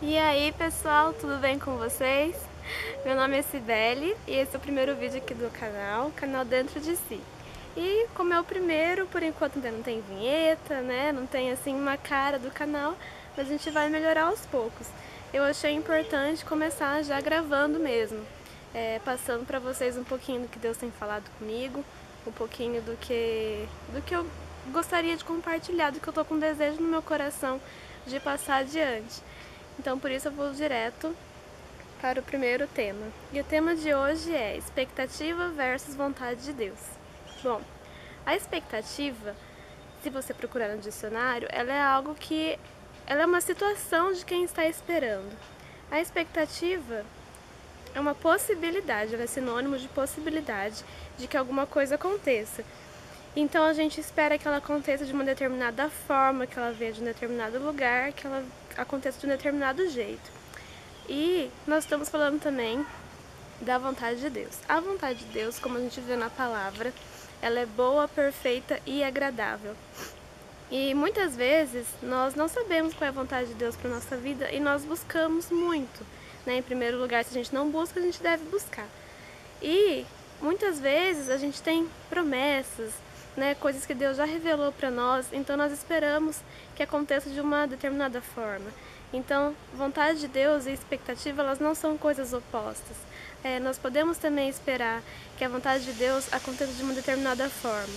E aí pessoal, tudo bem com vocês? Meu nome é Cibele e esse é o primeiro vídeo aqui do canal Dentro de Si. E como é o primeiro, por enquanto ainda não tem vinheta, né? Não tem assim uma cara do canal, mas a gente vai melhorar aos poucos. Eu achei importante começar já gravando mesmo, passando para vocês um pouquinho do que Deus tem falado comigo, um pouquinho do que eu gostaria de compartilhar, do que eu tô com desejo no meu coração de passar adiante. Então por isso eu vou direto para o primeiro tema. E o tema de hoje é expectativa versus vontade de Deus. Bom, a expectativa, se você procurar no dicionário, ela é algo que ela é uma situação de quem está esperando. A expectativa é uma possibilidade, ela é sinônimo de possibilidade de que alguma coisa aconteça. Então a gente espera que ela aconteça de uma determinada forma, que ela venha de um determinado lugar, que ela aconteça de um determinado jeito. E nós estamos falando também da vontade de Deus. A vontade de Deus, como a gente vê na palavra, ela é boa, perfeita e agradável. E muitas vezes nós não sabemos qual é a vontade de Deus para a nossa vida e nós buscamos muito, né? Em primeiro lugar, se a gente não busca, a gente deve buscar. E muitas vezes a gente tem promessas, né, coisas que Deus já revelou para nós, então nós esperamos que aconteça de uma determinada forma. Então, vontade de Deus e expectativa, elas não são coisas opostas. Nós podemos também esperar que a vontade de Deus aconteça de uma determinada forma.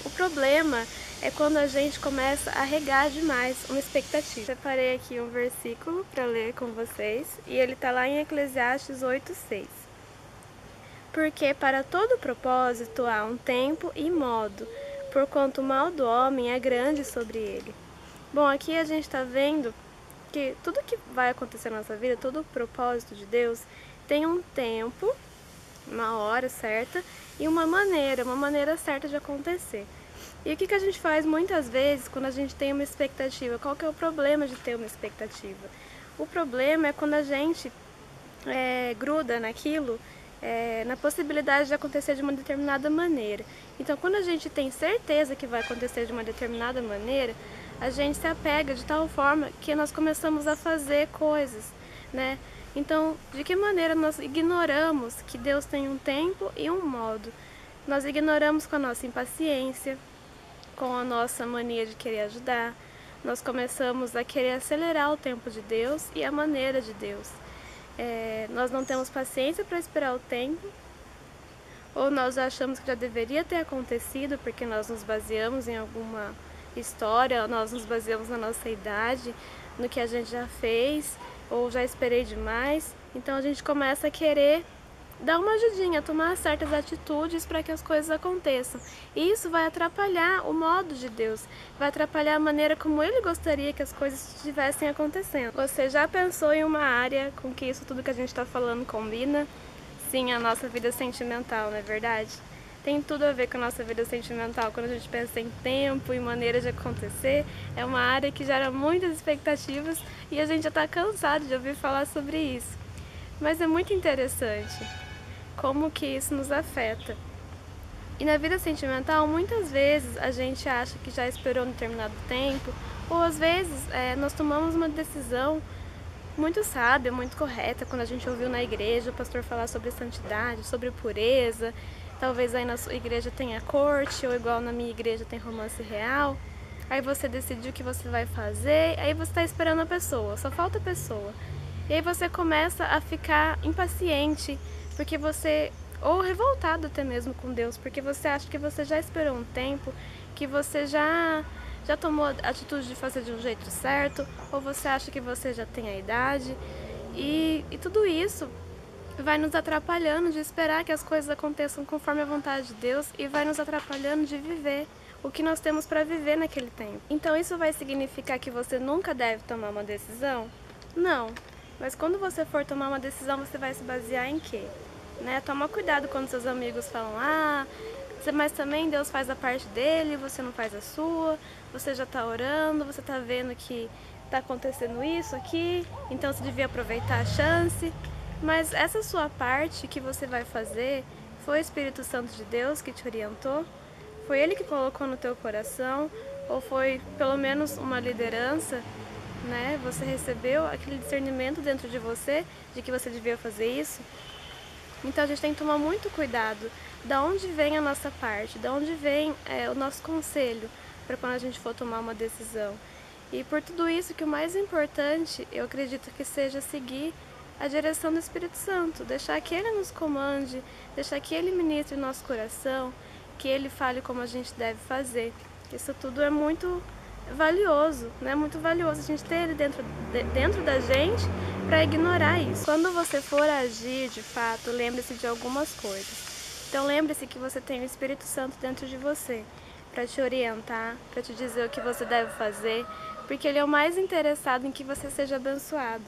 O problema é quando a gente começa a regar demais uma expectativa. Separei aqui um versículo para ler com vocês, e ele está lá em Eclesiastes 8:6. Porque para todo propósito há um tempo e modo, porquanto o mal do homem é grande sobre ele. Bom, aqui a gente está vendo que tudo que vai acontecer na nossa vida, todo o propósito de Deus, tem um tempo, uma hora certa e uma maneira certa de acontecer. E o que a gente faz muitas vezes quando a gente tem uma expectativa? Qual que é o problema de ter uma expectativa? O problema é quando a gente gruda naquilo, na possibilidade de acontecer de uma determinada maneira. Então, quando a gente tem certeza que vai acontecer de uma determinada maneira, a gente se apega de tal forma que nós começamos a fazer coisas, né? Então, de que maneira nós ignoramos que Deus tem um tempo e um modo? Nós ignoramos com a nossa impaciência, com a nossa mania de querer ajudar. Nós começamos a querer acelerar o tempo de Deus e a maneira de Deus. Nós não temos paciência para esperar o tempo, ou nós achamos que já deveria ter acontecido porque nós nos baseamos em alguma história, nós nos baseamos na nossa idade, no que a gente já fez, ou já esperei demais. Então a gente começa a querer dar uma ajudinha, tomar certas atitudes para que as coisas aconteçam. E isso vai atrapalhar o modo de Deus, vai atrapalhar a maneira como Ele gostaria que as coisas estivessem acontecendo. Você já pensou em uma área com que isso tudo que a gente está falando combina? Sim, a nossa vida sentimental, não é verdade? Tem tudo a ver com a nossa vida sentimental. Quando a gente pensa em tempo e maneira de acontecer, é uma área que gera muitas expectativas e a gente já está cansado de ouvir falar sobre isso. Mas é muito interessante como que isso nos afeta. E na vida sentimental, muitas vezes a gente acha que já esperou um determinado tempo, ou às vezes nós tomamos uma decisão muito sábia, muito correta, quando a gente ouviu na igreja o pastor falar sobre santidade, sobre pureza. Talvez aí na sua igreja tenha corte, ou igual na minha igreja tem romance real. Aí você decidiu o que você vai fazer, aí você está esperando a pessoa, só falta a pessoa. E aí você começa a ficar impaciente, porque você, ou revoltado até mesmo com Deus, porque você acha que você já esperou um tempo, que você já tomou a atitude de fazer de um jeito certo, ou você acha que você já tem a idade, e tudo isso vai nos atrapalhando de esperar que as coisas aconteçam conforme a vontade de Deus e vai nos atrapalhando de viver o que nós temos para viver naquele tempo. Então isso vai significar que você nunca deve tomar uma decisão? Não. Mas quando você for tomar uma decisão, você vai se basear em quê? Né? Toma cuidado quando seus amigos falam, mas também Deus faz a parte dele, você não faz a sua, você já está orando, você está vendo que está acontecendo isso aqui, então você devia aproveitar a chance. Mas essa sua parte que você vai fazer, foi o Espírito Santo de Deus que te orientou? Foi Ele que colocou no teu coração? Ou foi pelo menos uma liderança né? Você recebeu aquele discernimento dentro de você de que você devia fazer isso. Então a gente tem que tomar muito cuidado da onde vem a nossa parte, da onde vem o nosso conselho para quando a gente for tomar uma decisão. E por tudo isso que o mais importante, eu acredito que seja seguir a direção do Espírito Santo, deixar que Ele nos comande, deixar que Ele ministre o nosso coração, que Ele fale como a gente deve fazer. Isso tudo é muito valioso, né? Muito valioso a gente ter Ele dentro da gente para ignorar isso. Quando você for agir de fato, lembre-se de algumas coisas. Então lembre-se que você tem o Espírito Santo dentro de você para te orientar, para te dizer o que você deve fazer, porque Ele é o mais interessado em que você seja abençoado.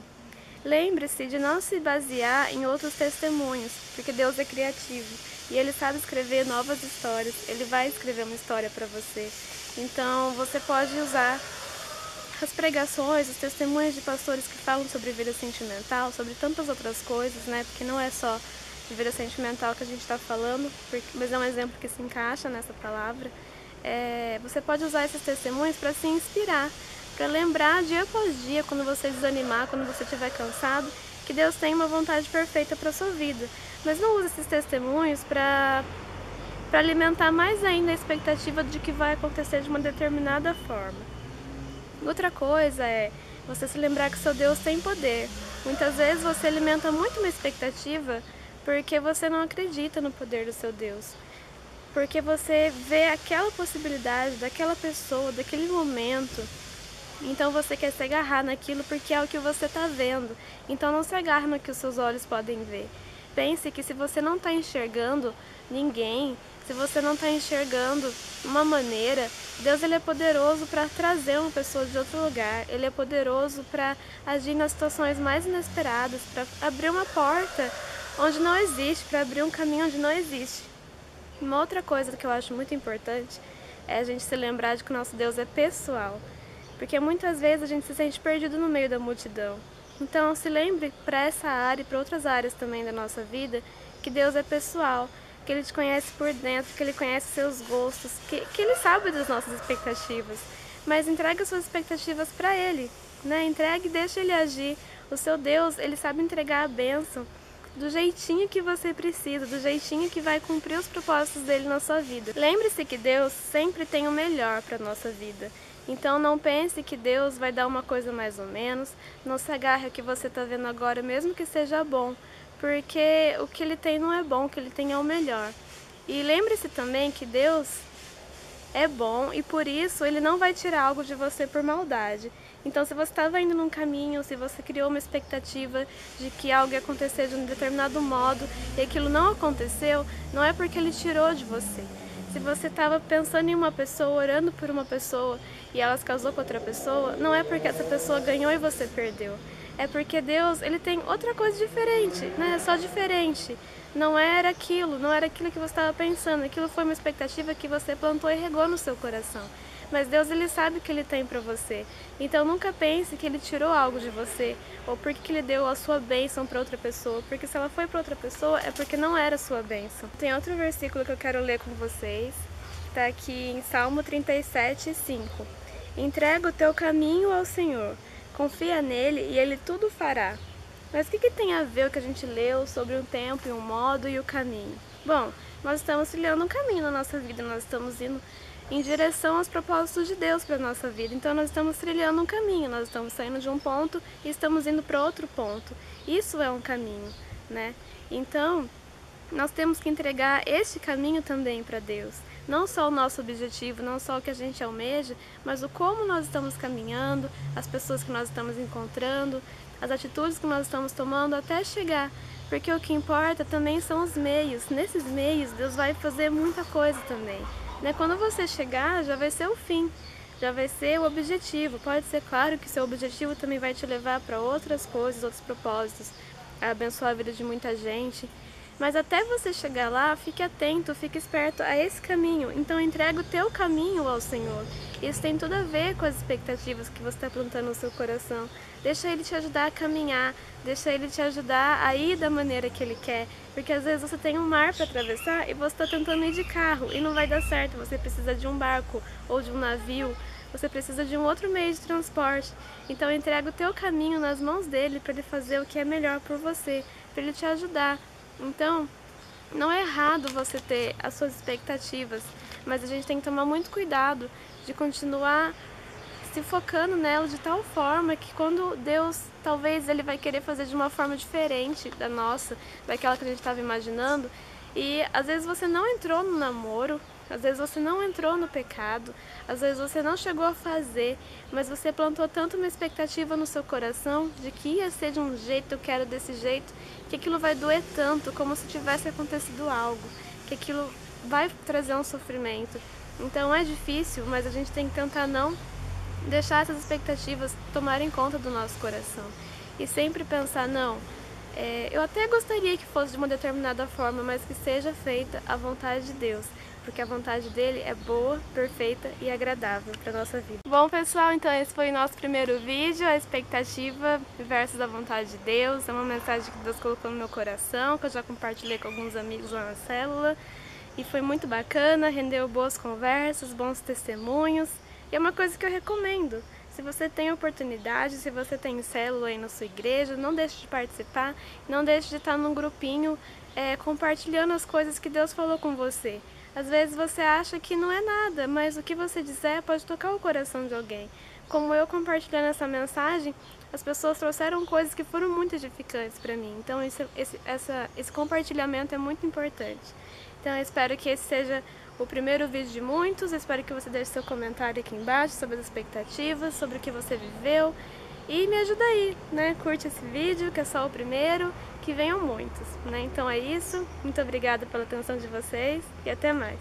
Lembre-se de não se basear em outros testemunhos, porque Deus é criativo e Ele sabe escrever novas histórias, Ele vai escrever uma história para você. Então você pode usar as pregações, os testemunhos de pastores que falam sobre vida sentimental, sobre tantas outras coisas, né? Porque não é só de vida sentimental que a gente está falando, mas é um exemplo que se encaixa nessa palavra. Você pode usar esses testemunhos para se inspirar, para lembrar dia após dia, quando você desanimar, quando você estiver cansado, que Deus tem uma vontade perfeita para a sua vida. Mas não use esses testemunhos para alimentar mais ainda a expectativa de que vai acontecer de uma determinada forma. Outra coisa é você se lembrar que seu Deus tem poder. Muitas vezes você alimenta muito uma expectativa porque você não acredita no poder do seu Deus. Porque você vê aquela possibilidade daquela pessoa, daquele momento. Então você quer se agarrar naquilo porque é o que você está vendo. Então não se agarre no que os seus olhos podem ver. Pense que se você não está enxergando ninguém, se você não está enxergando uma maneira, Deus ele é poderoso para trazer uma pessoa de outro lugar. Ele é poderoso para agir nas situações mais inesperadas, para abrir uma porta onde não existe, para abrir um caminho onde não existe. Uma outra coisa que eu acho muito importante é a gente se lembrar de que o nosso Deus é pessoal. Porque muitas vezes a gente se sente perdido no meio da multidão. Então se lembre para essa área e para outras áreas também da nossa vida que Deus é pessoal, que Ele te conhece por dentro, que Ele conhece seus gostos, que Ele sabe das nossas expectativas. Mas entregue as suas expectativas para Ele, né? Entregue e deixa Ele agir. O seu Deus, Ele sabe entregar a bênção do jeitinho que você precisa, do jeitinho que vai cumprir os propósitos dele na sua vida. Lembre-se que Deus sempre tem o melhor para a nossa vida. Então não pense que Deus vai dar uma coisa mais ou menos, não se agarre ao que você está vendo agora, mesmo que seja bom, porque o que Ele tem não é bom, o que Ele tem é o melhor. E lembre-se também que Deus é bom e por isso Ele não vai tirar algo de você por maldade. Então se você estava indo num caminho, se você criou uma expectativa de que algo ia acontecer de um determinado modo e aquilo não aconteceu, não é porque Ele tirou de você. Se você estava pensando em uma pessoa, orando por uma pessoa e ela se casou com outra pessoa, não é porque essa pessoa ganhou e você perdeu. É porque Deus, Ele tem outra coisa diferente, né? É só diferente. Não era aquilo que você estava pensando. Aquilo foi uma expectativa que você plantou e regou no seu coração. Mas Deus, Ele sabe o que Ele tem para você. Então nunca pense que Ele tirou algo de você ou porque Ele deu a sua bênção para outra pessoa. Porque se ela foi para outra pessoa é porque não era a sua bênção. Tem outro versículo que eu quero ler com vocês. Está aqui em Salmo 37:5. Entrega o teu caminho ao Senhor. Confia nele e Ele tudo fará. Mas o que tem a ver o que a gente leu sobre um tempo e um modo e o caminho? Bom, nós estamos trilhando um caminho na nossa vida, nós estamos indo em direção aos propósitos de Deus para a nossa vida. Então nós estamos trilhando um caminho, nós estamos saindo de um ponto e estamos indo para outro ponto. Isso é um caminho, né? Então, nós temos que entregar este caminho também para Deus. Não só o nosso objetivo, não só o que a gente almeja, mas o como nós estamos caminhando, as pessoas que nós estamos encontrando, as atitudes que nós estamos tomando até chegar. Porque o que importa também são os meios. Nesses meios, Deus vai fazer muita coisa também. Né? Quando você chegar, já vai ser o fim, já vai ser o objetivo. Pode ser claro que seu objetivo também vai te levar para outras coisas, outros propósitos, a abençoar a vida de muita gente. Mas até você chegar lá, fique atento, fique esperto a esse caminho. Então entrega o teu caminho ao Senhor. Isso tem tudo a ver com as expectativas que você está plantando no seu coração. Deixa Ele te ajudar a caminhar, deixa Ele te ajudar a ir da maneira que Ele quer. Porque às vezes você tem um mar para atravessar e você está tentando ir de carro e não vai dar certo. Você precisa de um barco ou de um navio você precisa de um outro meio de transporte. Então entrega o teu caminho nas mãos dele para ele fazer o que é melhor por você, para ele te ajudar. Então, não é errado você ter as suas expectativas, mas a gente tem que tomar muito cuidado de continuar se focando nela de tal forma que quando Deus, talvez ele vai querer fazer de uma forma diferente da nossa, daquela que a gente estava imaginando, e às vezes você não entrou no namoro, às vezes você não entrou no pecado, às vezes você não chegou a fazer, mas você plantou tanto uma expectativa no seu coração de que ia ser de um jeito, eu quero desse jeito, que aquilo vai doer tanto, como se tivesse acontecido algo, que aquilo vai trazer um sofrimento. Então é difícil, mas a gente tem que tentar não deixar essas expectativas tomarem conta do nosso coração e sempre pensar, não, eu até gostaria que fosse de uma determinada forma, mas que seja feita a vontade de Deus, porque a vontade dele é boa, perfeita e agradável para a nossa vida. Bom, pessoal, então esse foi o nosso primeiro vídeo, a expectativa versus a vontade de Deus. É uma mensagem que Deus colocou no meu coração, que eu já compartilhei com alguns amigos lá na célula, e foi muito bacana, rendeu boas conversas, bons testemunhos, e é uma coisa que eu recomendo. Se você tem oportunidade, se você tem célula aí na sua igreja, não deixe de participar, não deixe de estar num grupinho compartilhando as coisas que Deus falou com você. Às vezes você acha que não é nada, mas o que você disser pode tocar o coração de alguém. Como eu compartilhando essa mensagem, as pessoas trouxeram coisas que foram muito edificantes para mim. Então esse compartilhamento é muito importante. Então eu espero que esse seja o primeiro vídeo de muitos. Eu espero que você deixe seu comentário aqui embaixo sobre as expectativas, sobre o que você viveu. E me ajuda aí, né? Curte esse vídeo, que é só o primeiro, que venham muitos, né? Então é isso. Muito obrigada pela atenção de vocês e até mais.